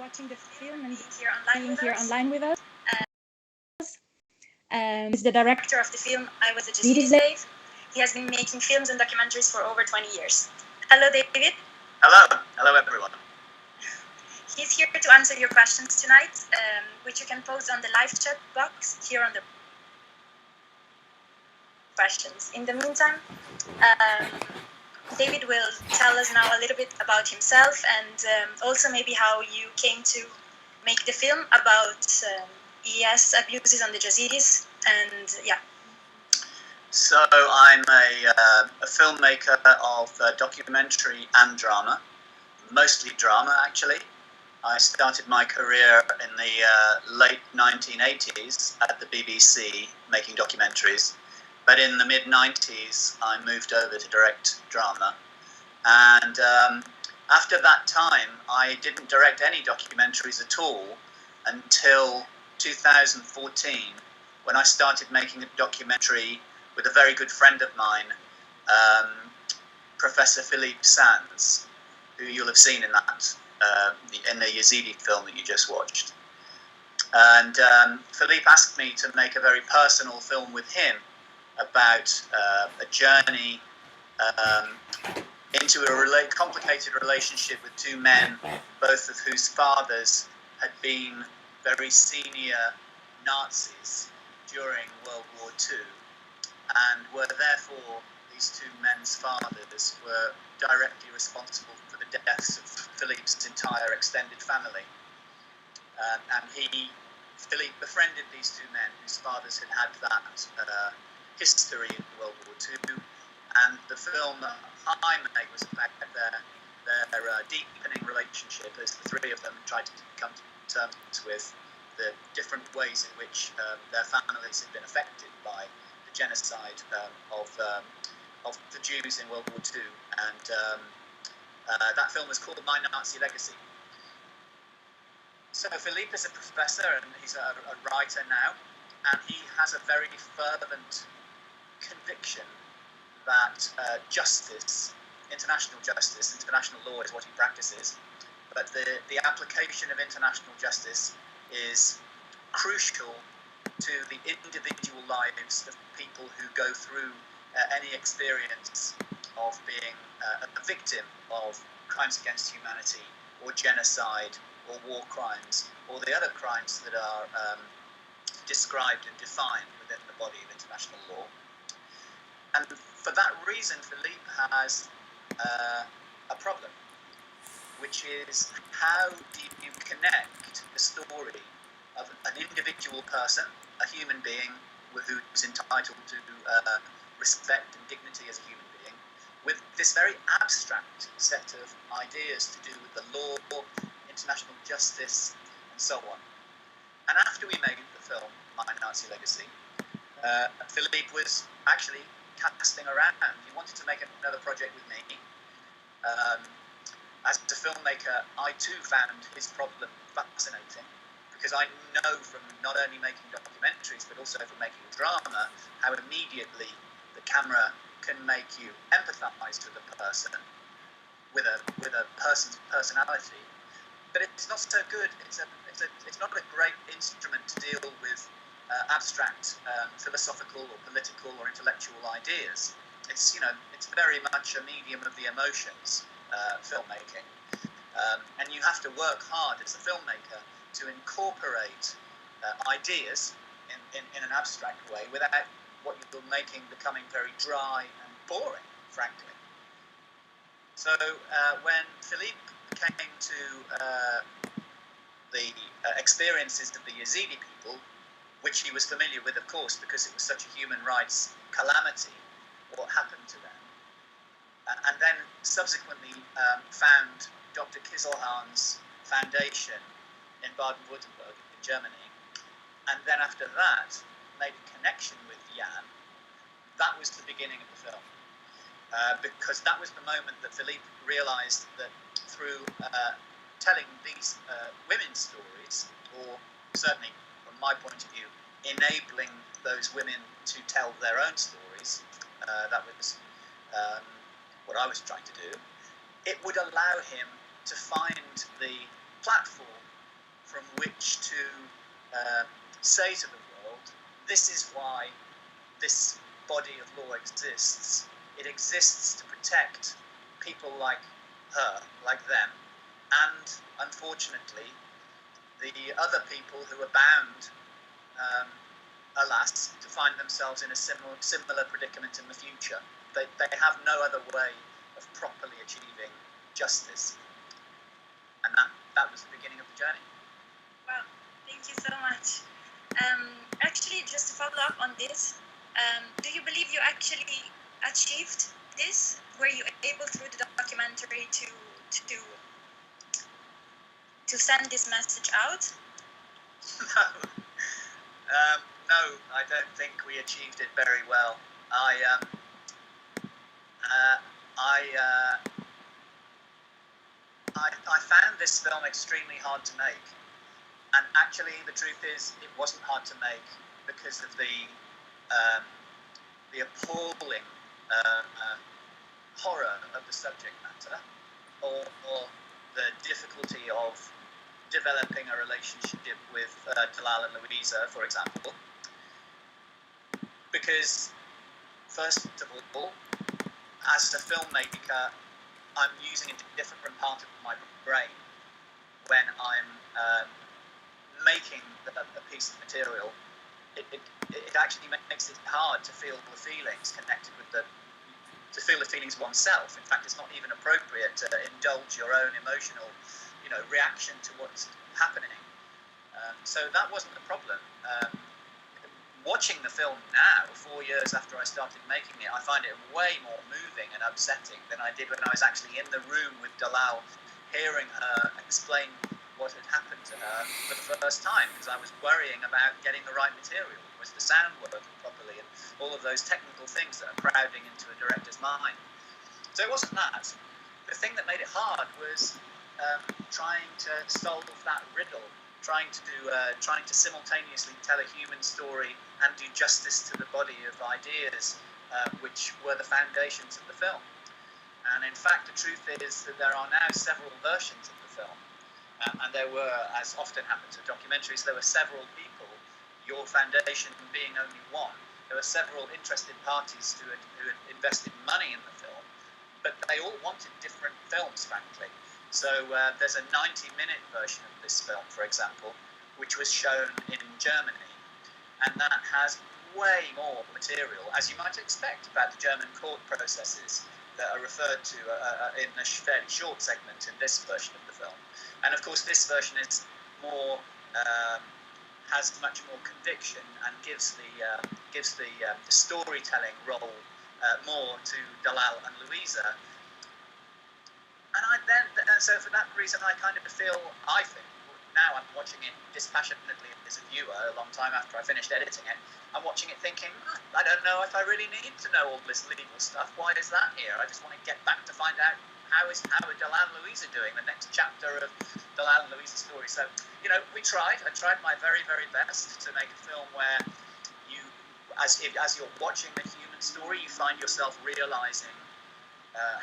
watching the film and being here online with us. He's the director of the film I Was a Yazidi Slave. He has been making films and documentaries for over 20 years. Hello, David. Hello. Hello, everyone. He's here to answer your questions tonight, which you can post on the live chat box here on the questions. In the meantime, David will tell us now a little bit about himself and also maybe how you came to make the film about ES abuses on the Yazidis, and yeah. So I'm a filmmaker of documentary and drama, mostly drama actually. I started my career in the late 1980s at the BBC making documentaries, but in the mid-90s I moved over to direct drama, and after that time I didn't direct any documentaries at all until 2014, when I started making a documentary with a very good friend of mine, Professor Philippe Sands, who you'll have seen in that in the Yazidi film that you just watched. And Philippe asked me to make a very personal film with him about a journey into a complicated relationship with two men, both of whose fathers had been very senior Nazis during World War II, and were therefore, these two men's fathers were directly responsible for the deaths of Philippe's entire extended family. And Philippe befriended these two men whose fathers had had that history in World War II, and the film that I made was about their deepening relationship as the three of them tried to come to terms with the different ways in which their families had been affected by the genocide of the Jews in World War II. And that film was called My Nazi Legacy. So Philippe is a professor and he's a writer now, and he has a very fervent conviction that justice, international law is what he practices, but the application of international justice is crucial to the individual lives of people who go through any experience of being a victim of crimes against humanity, or genocide, or war crimes, or the other crimes that are described and defined within the body of international law. And for that reason, Philippe has a problem, which is how do you connect the story of an individual person, a human being who's entitled to respect and dignity as a human being, with this very abstract set of ideas to do with the law, international justice, and so on. And after we made the film, My Nazi Legacy, Philippe was actually casting around. He wanted to make another project with me. As a filmmaker, I too found his problem fascinating, because I know from not only making documentaries but also from making drama how immediately the camera can make you empathise with a person, with a person's personality. But it's not so good. It's not a great instrument to deal with abstract philosophical or political or intellectual ideas. It's very much a medium of the emotions, filmmaking, and you have to work hard as a filmmaker to incorporate ideas in an abstract way without what you're making becoming very dry and boring, frankly. So when Philippe came to the experiences of the Yazidi people, which he was familiar with, of course, because it was such a human rights calamity, what happened to them, and then subsequently found Dr. Kizilhan's foundation in Baden-Württemberg in Germany, and then after that made a connection with Jan. That was the beginning of the film, because that was the moment that Philippe realised that through telling these women's stories, or certainly from my point of view, enabling those women to tell their own stories, that was what I was trying to do, it would allow him to find the platform from which to say to the world, this is why this body of law exists. It exists to protect people like her, like them, and unfortunately, the other people who are bound, alas, to find themselves in a similar predicament in the future. They have no other way of properly achieving justice. And that was the beginning of the journey. Wow, thank you so much. Actually, just to follow up on this, do you believe you actually achieved this? Were you able through the documentary to send this message out? No, I don't think we achieved it very well. I found this film extremely hard to make, and actually the truth is it wasn't hard to make because of the appalling horror of the subject matter, or the difficulty of developing a relationship with Dalal and Louisa, for example. Because, first of all, as a filmmaker, I'm using a different part of my brain when I'm making a piece of material. It actually makes it hard to feel the feelings connected with to feel the feelings oneself. In fact, it's not even appropriate to indulge your own emotional, reaction to what's happening. So that wasn't the problem. Watching the film now, 4 years after I started making it, I find it way more moving and upsetting than I did when I was actually in the room with Dalal, hearing her explain what had happened to her for the first time, because I was worrying about getting the right material. Was the sound working properly, and all of those technical things that are crowding into a director's mind. So it wasn't that. The thing that made it hard was trying to solve that riddle, trying to simultaneously tell a human story and do justice to the body of ideas, which were the foundations of the film. And in fact, the truth is that there are now several versions of the film. And there were, as often happens with documentaries, there were several people, your foundation being only one. There were several interested parties who had invested money in the film, but they all wanted different films, frankly. So there's a 90-minute version of this film, for example, which was shown in Germany, and that has way more material, as you might expect, about the German court processes that are referred to in a fairly short segment in this version of the film. And of course, this version is more has much more conviction and gives the storytelling role more to Dalal and Louisa. And so for that reason, I think, now I'm watching it dispassionately as a viewer, a long time after I finished editing it, I'm watching it thinking, I don't know if I really need to know all this legal stuff. Why is that here? I just want to get back to find out how are Dalal and Louisa doing, the next chapter of Dalal and Louisa's story. So, I tried my very, very best to make a film where you, as you're watching the human story, you find yourself realizing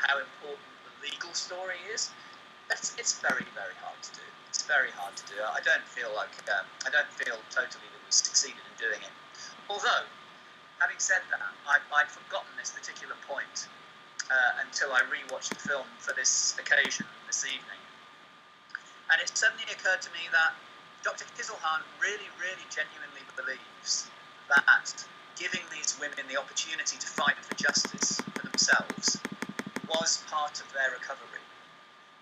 how important the legal story is. It's very, very hard to do. It's very hard to do. I don't feel totally that we succeeded in doing it. Although, having said that, I'd forgotten this particular point until I rewatched the film for this occasion this evening. And it suddenly occurred to me that Dr. Kizilhan really, really genuinely believes that giving these women the opportunity to fight for justice for themselves was part of their recovery.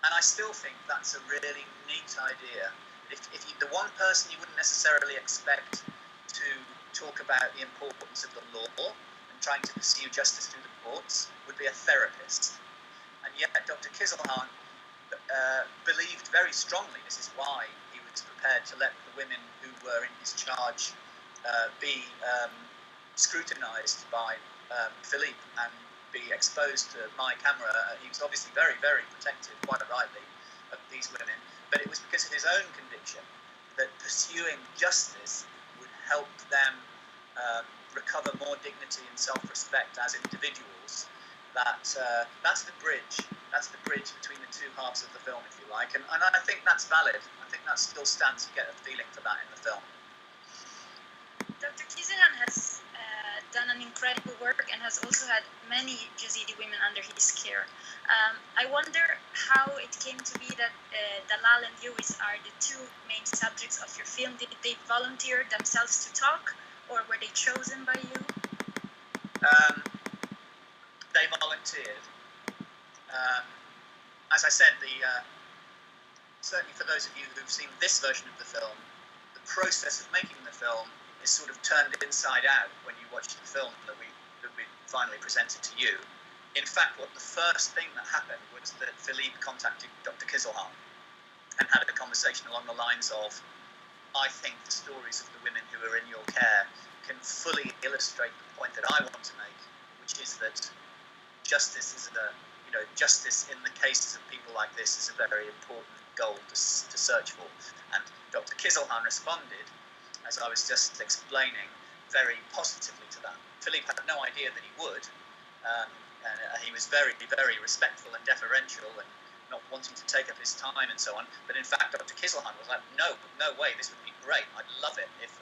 And I still think that's a really neat idea. If the one person you wouldn't necessarily expect to talk about the importance of the law and trying to pursue justice through the courts would be a therapist. And yet Dr. Kizilhan believed very strongly, this is why he was prepared to let the women who were in his charge be scrutinized by Philippe and be exposed to my camera. He was obviously very, very protective, quite rightly, of these women, but it was because of his own conviction that pursuing justice would help them recover more dignity and self-respect as individuals. That's the bridge That's the bridge between the two halves of the film, if you like, and I think that's valid. I think that still stands. You get a feeling for that in the film. Dr. Kizaran has done an incredible work and has also had many Yazidi women under his care. I wonder how it came to be that Dalal and Lewis are the two main subjects of your film. Did they volunteer themselves to talk, or were they chosen by you? They volunteered. As I said, certainly for those of you who've seen this version of the film, the process of making the film is sort of turned inside out when you watch the film that we finally presented to you. In fact, what the first thing that happened was that Philippe contacted Dr. Kizelhan and had a conversation along the lines of, I think the stories of the women who are in your care can fully illustrate the point that I want to make, which is that justice in the cases of people like this is a very important goal to search for. And Dr. Kizelhan responded, as I was just explaining, very positively to that. Philippe had no idea that he would, and he was very, very respectful and deferential and not wanting to take up his time and so on. But in fact, Dr. Kizelhan was like, no way, this would be great. I'd love it if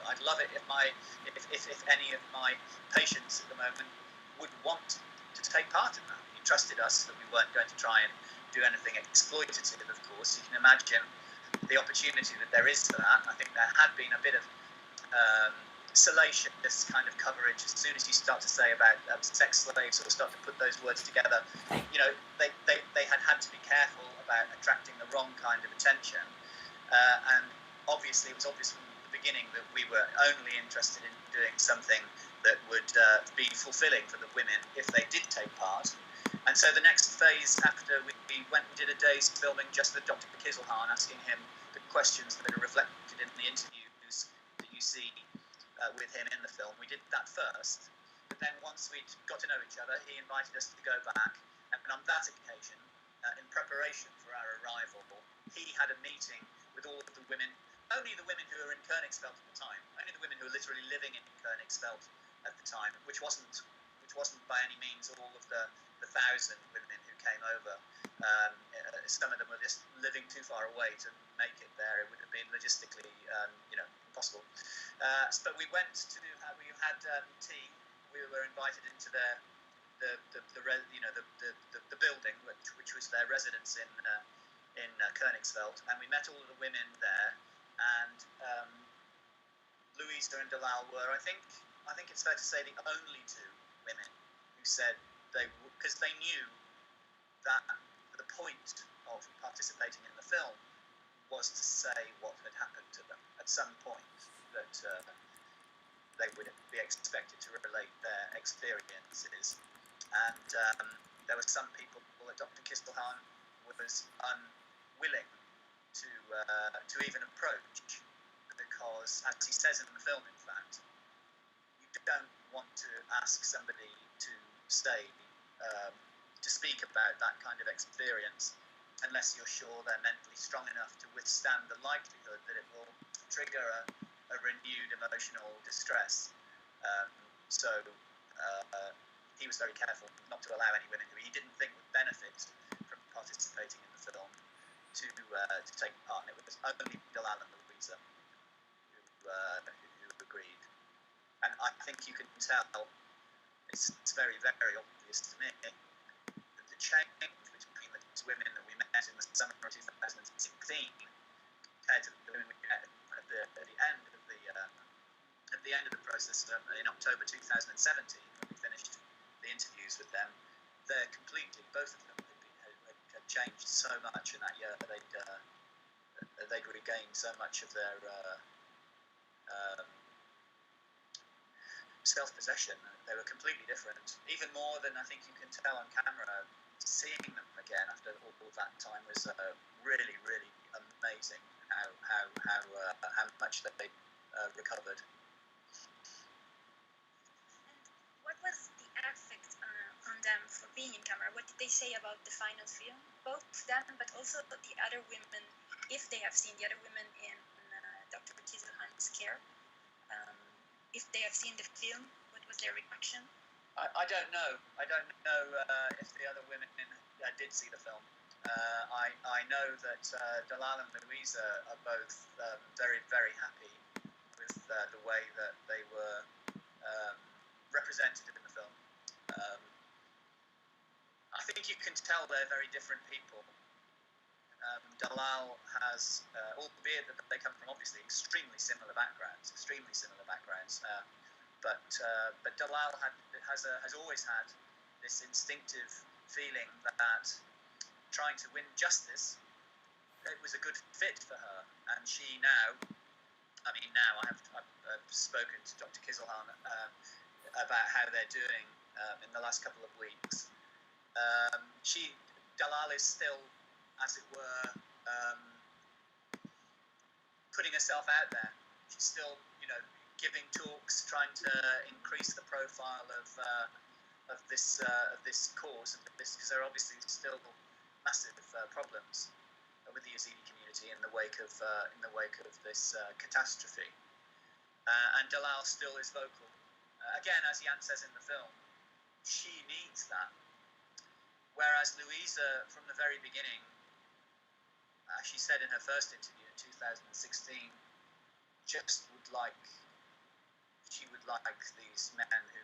any of my patients at the moment would want to take part in that. He trusted us that we weren't going to try and do anything exploitative, of course. You can imagine the opportunity that there is for that. I think there had been a bit of salacious kind of coverage as soon as you start to say about sex slaves or start to put those words together. You know, they had to be careful about attracting the wrong kind of attention, and obviously it was obvious from the beginning that we were only interested in doing something that would be fulfilling for the women if they did take part. And so the next phase, after we went and did a day's filming just with Dr. Kizelhan, asking him the questions that are reflected in the interviews that you see with him in the film. We did that first, but then once we'd got to know each other, he invited us to go back, and on that occasion, in preparation for our arrival, he had a meeting with all of the women, only the women who were in Königsfeld at the time, only the women who were literally living in Königsfeld at the time, which wasn't by any means all of the 1,000 women who came over. Some of them were just living too far away to make it there. It would have been logistically, impossible. But we went to, we had tea. We were invited into the building, which was their residence in Königsfeld, and we met all of the women there. And Louisa and Dalal were, I think it's fair to say, the only two women who said because they knew that the point of participating in the film was to say what had happened to them at some point, that they would be expected to relate their experiences. And there were some people that Dr. Kizelhan was unwilling to even approach, because, as he says in the film, in fact, you don't want to ask somebody to say, to speak about that kind of experience unless you're sure they're mentally strong enough to withstand the likelihood that it will trigger a renewed emotional distress. So he was very careful not to allow any women who he didn't think would benefit from participating in the film to take part. And it was only Dalal and Louisa who agreed. And I think you can tell, it's very, very obvious to me, that the change between the two women that we met in the summer of 2016 compared to the women we met at the end of the process in October 2017, when we finished the interviews with them, both of them had changed so much in that year. They'd regained so much of their self-possession. They were completely different, even more than I think you can tell on camera. Seeing them again after all that time was really, really amazing. How much they recovered. And what was the effect on them for being in camera? What did they say about the final film? Both them, but also the other women, if they have seen the other women in Dr. Kizelhan's care. If they have seen the film, what was their reaction? I don't know. I don't know if the other women did see the film. I know that Dalal and Louisa are both very, very happy with the way that they were represented in the film. I think you can tell they're very different people. Dalal has, albeit that they come from obviously extremely similar backgrounds, but Dalal has always had this instinctive feeling that trying to win justice, it was a good fit for her, and she now, I've spoken to Dr. Kizelhan about how they're doing in the last couple of weeks. Dalal is still, as it were, putting herself out there. She's still, giving talks, trying to increase the profile of this cause, because there are obviously still massive problems with the Yazidi community in the wake of this catastrophe. And Dalal still is vocal. Again, as Jan says in the film, she needs that. Whereas Louisa, from the very beginning, she said in her first interview in 2016, she would like these men who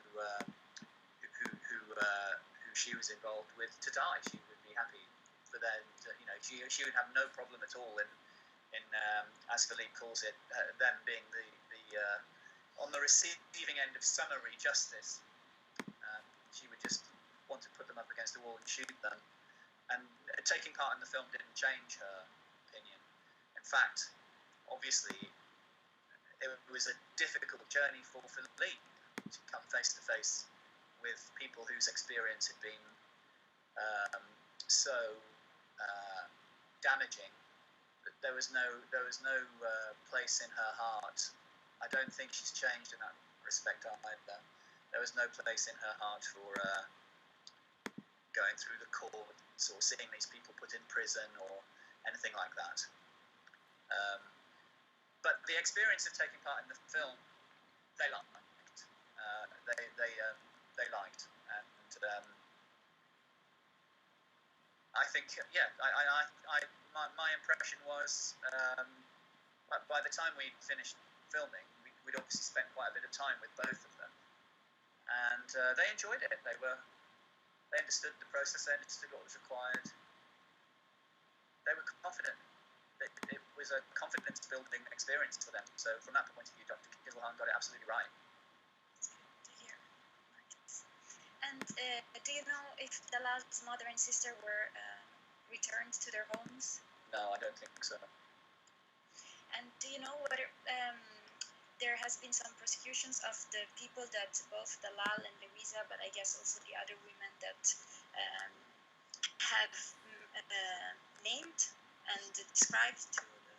she was involved with to die. She would be happy for them to, she would have no problem at all in as Philippe calls it, them being the on the receiving end of summary justice. She would just want to put them up against the wall and shoot them. And taking part in the film didn't change her opinion. In fact, obviously, it was a difficult journey for Philippe to come face to face with people whose experience had been so damaging that there was no place in her heart. I don't think she's changed in that respect either. There was no place in her heart for going through the courts or seeing these people put in prison or anything like that. But the experience of taking part in the film, they liked. They liked, and I think, my impression was, by the time we finished filming, we'd obviously spent quite a bit of time with both of them, and they enjoyed it. They understood the process. They understood what was required. They were confident. It was a confidence-building experience for them. So from that point of view, Dr. Kizelhan got it absolutely right. That's good to hear. Nice. And do you know if Dalal's mother and sister were returned to their homes? No, I don't think so. And do you know whether there has been some prosecutions of the people that both Dalal and Louisa, but I guess also the other women that have named and described to the...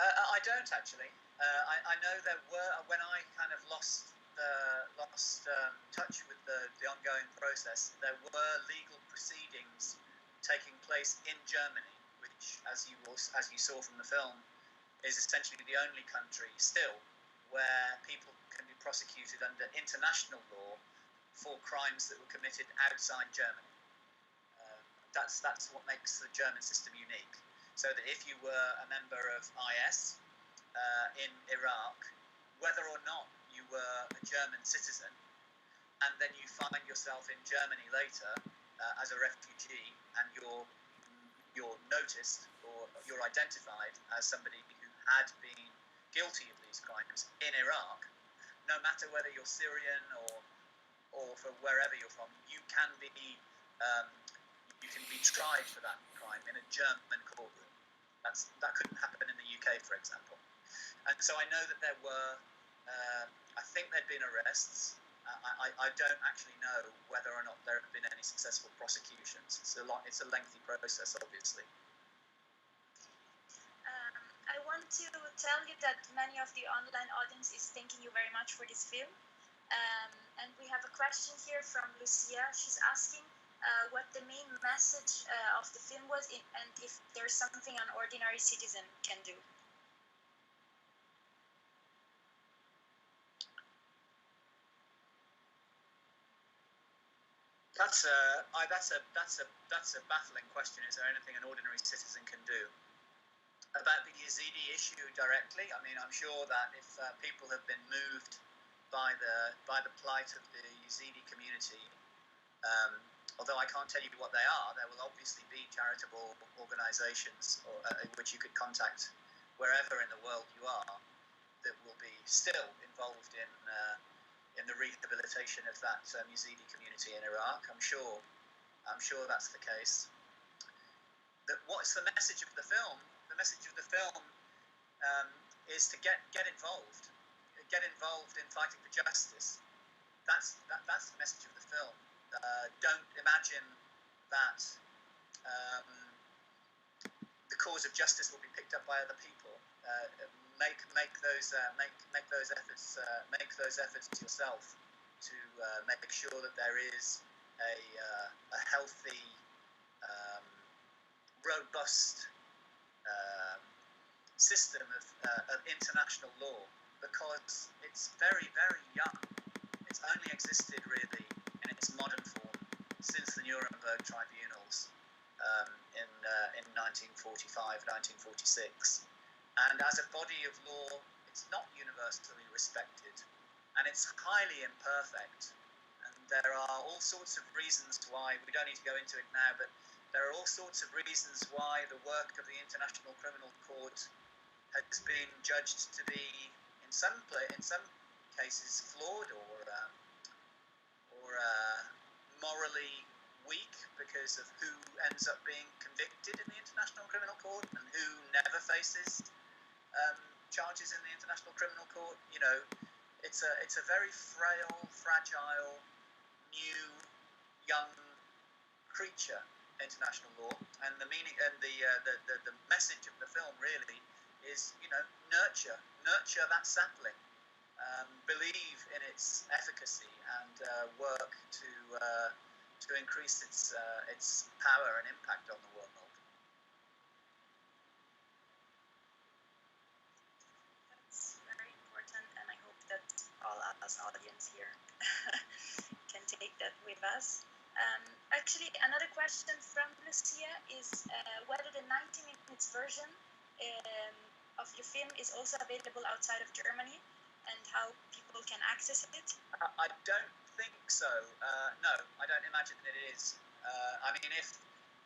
I don't actually. I know there were, when I kind of lost touch with the ongoing process, there were legal proceedings taking place in Germany, which, as you saw from the film, is essentially the only country still where people can be prosecuted under international law for crimes that were committed outside Germany. That's what makes the German system unique. So that if you were a member of IS in Iraq, whether or not you were a German citizen, and then you find yourself in Germany later as a refugee, and you're noticed or you're identified as somebody who had been guilty of these crimes in Iraq, no matter whether you're Syrian or from wherever you're from, you can be tried for that crime in a German courtroom. That couldn't happen in the UK, for example. And so I know that there were, I think there'd been arrests. I don't actually know whether or not there have been any successful prosecutions. It's a lengthy process, obviously. I want to tell you that many of the online audience is thanking you very much for this film. And we have a question here from Lucia. She's asking what the main message of the film was, and if there's something an ordinary citizen can do. That's a baffling question. Is there anything an ordinary citizen can do about the Yazidi issue directly? I mean, I'm sure that if people have been moved by the plight of the Yazidi community, although I can't tell you what they are, there will obviously be charitable organisations which you could contact wherever in the world you are that will be still involved in the rehabilitation of that Yazidi community in Iraq. I'm sure that's the case. What's the message of the film? The message of the film is to get involved in fighting for justice. That's the message of the film. Don't imagine that the cause of justice will be picked up by other people. Make those efforts yourself to make sure that there is a healthy, robust system of international law, because it's very, very young. It's only existed really in its modern form since the Nuremberg tribunals in 1945, 1946. And as a body of law, it's not universally respected, and it's highly imperfect. And there are all sorts of reasons why, we don't need to go into it now, but there are all sorts of reasons why the work of the International Criminal Court has been judged to be, in some cases, flawed or morally weak because of who ends up being convicted in the International Criminal Court and who never faces charges in the International Criminal Court. You know, it's a very frail, fragile, new, young creature, international law, and the meaning and the message of the film really is, you know, nurture that sapling, believe in its efficacy, and work to increase its power and impact on the world. That's very important, and I hope that all us audience here can take that with us. Actually, another question from Lucia is whether the 90 minutes version of your film is also available outside of Germany, and how people can access it. I don't think so. No, I don't imagine that it is. I mean, if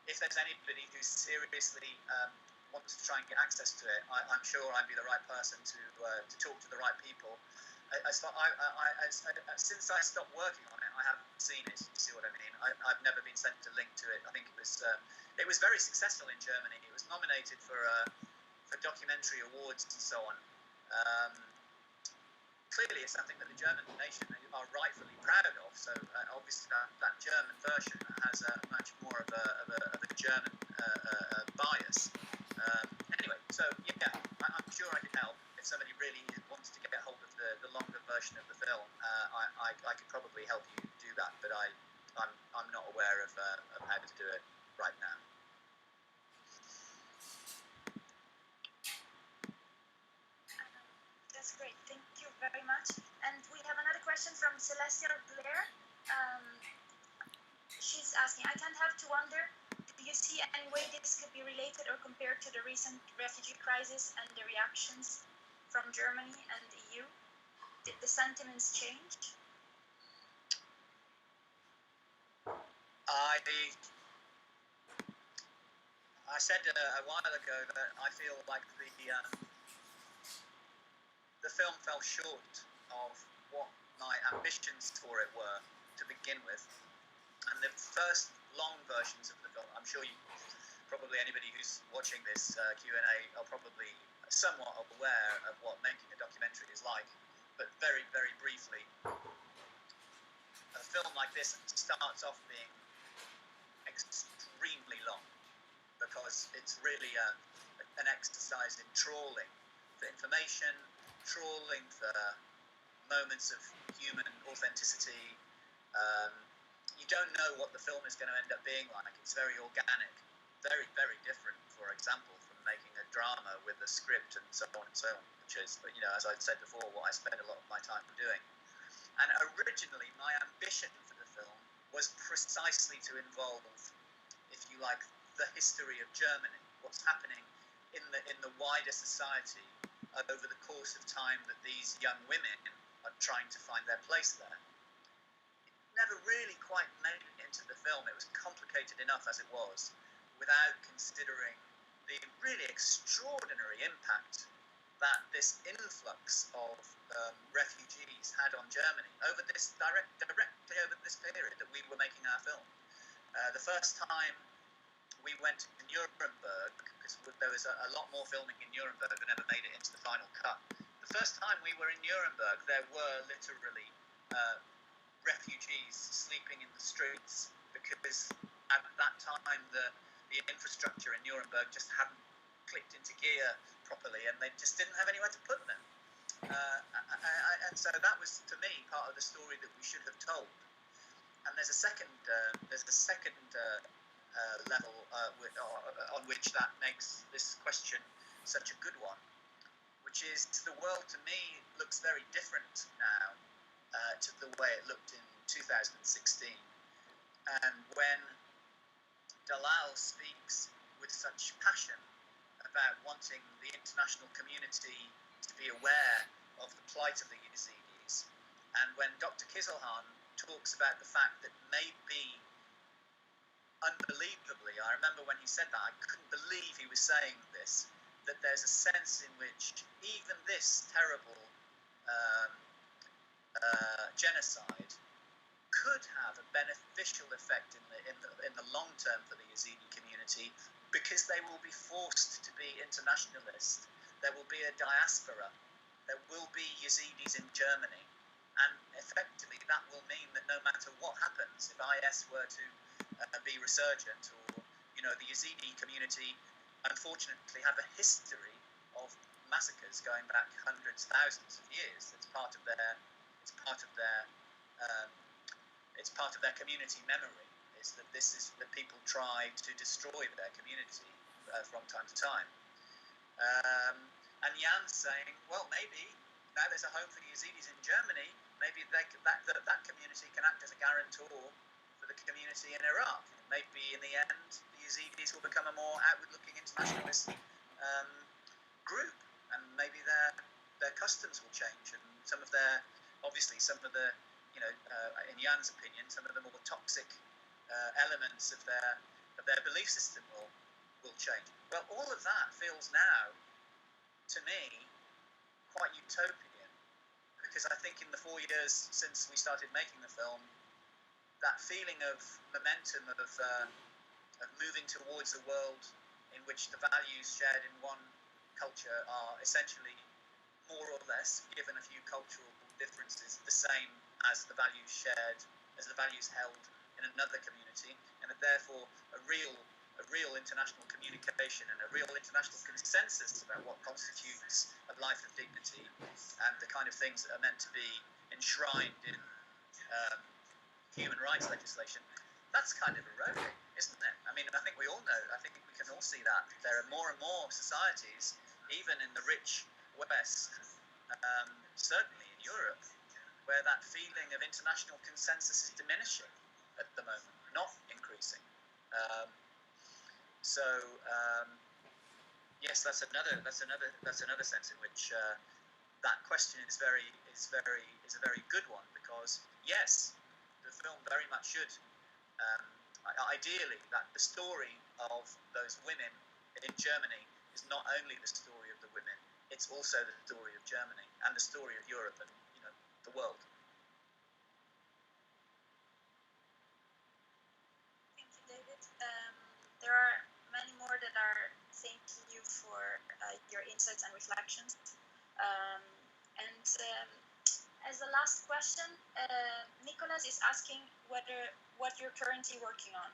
there's anybody who seriously wants to try and get access to it, I'm sure I'd be the right person to talk to the right people. Since I stopped working on it, I haven't seen it. You see what I mean? I've never been sent a link to it. I think it was very successful in Germany. It was nominated for documentary awards and so on. Clearly, it's something that the German nation are rightfully proud of. So obviously, that German version has much more of a German bias. Anyway, so yeah, I'm sure I can help. If somebody really wants to get hold of the longer version of the film, I could probably help you do that. But I'm not aware of how to do it right now. That's great. Thank you very much. And we have another question from Celestial Blair. She's asking, I can't help to wonder, do you see any way this could be related or compared to the recent refugee crisis and the reactions from Germany and the EU? Did the sentiments change? I said a while ago that I feel like the film fell short of what my ambitions for it were to begin with. And the first long versions of the film, I'm sure probably anybody who's watching this Q&A are probably somewhat aware of what making a documentary is like. But very, very briefly, a film like this starts off being extremely long because it's really an exercise in trawling for information, trawling for moments of human authenticity. You don't know what the film is going to end up being like. It's very organic, very, very different, for example, from making a drama with a script and so on and so on, which is, you know, as I said before, what I spend a lot of my time doing. And originally, my ambition for the film was precisely to involve, if you like, the history of Germany, what's happening in the wider society over the course of time that these young women are trying to find their place there. It never really quite made it into the film. It was complicated enough as it was, without considering the really extraordinary impact that this influx of refugees had on Germany over this directly over this period that we were making our film. The first time we went to Nuremberg, because there was a lot more filming in Nuremberg that never made it into the final cut. The first time we were in Nuremberg, there were literally refugees sleeping in the streets, because at that time the infrastructure in Nuremberg just hadn't clicked into gear properly, and they just didn't have anywhere to put them. And so that was, to me, part of the story that we should have told. And there's a second level on which that makes this question such a good one, which is the world to me looks very different now to the way it looked in 2016. And when Dalal speaks with such passion about wanting the international community to be aware of the plight of the Yazidis, and when Dr. Kizilhan talks about the fact that maybe, unbelievably, I remember when he said that, I couldn't believe he was saying this, that there's a sense in which even this terrible genocide could have a beneficial effect in the long term for the Yazidi community, because they will be forced to be internationalist. There will be a diaspora. There will be Yazidis in Germany, and effectively that will mean that no matter what happens, if IS were to be resurgent, or the Yazidi community unfortunately have a history of massacres going back hundreds, thousands of years. It's part of their community memory, is that people try to destroy their community from time to time. And Jan's saying, well, maybe now there's a home for the Yazidis in Germany, maybe that community can act as a guarantor for the community in Iraq. Maybe in the end, the Yazidis will become a more outward-looking internationalist group, and maybe their customs will change, and some of the in Jan's opinion, some of the more toxic elements of their belief system will change. Well, all of that feels now, to me, quite utopian, because I think in the 4 years since we started making the film, that feeling of momentum of moving towards a world in which the values shared in one culture are essentially more or less, given a few cultural differences, the same as the values shared, as the values held in another community, and that therefore a real international communication and a real international consensus about what constitutes a life of dignity and the kind of things that are meant to be enshrined in human rights legislation, that's kind of eroding, isn't it? I mean, I think we all know, I think we can all see that. There are more and more societies, even in the rich West, certainly in Europe, where that feeling of international consensus is diminishing at the moment, not increasing. Yes, that's another sense in which that question is a very good one, because yes, the film very much should ideally, that the story of those women in Germany is not only the story of the women, it's also the story of Germany and the story of Europe and the world. Thank you, David. There are many more that are thanking you for your insights and reflections. As the last question, Nicholas is asking what you're currently working on.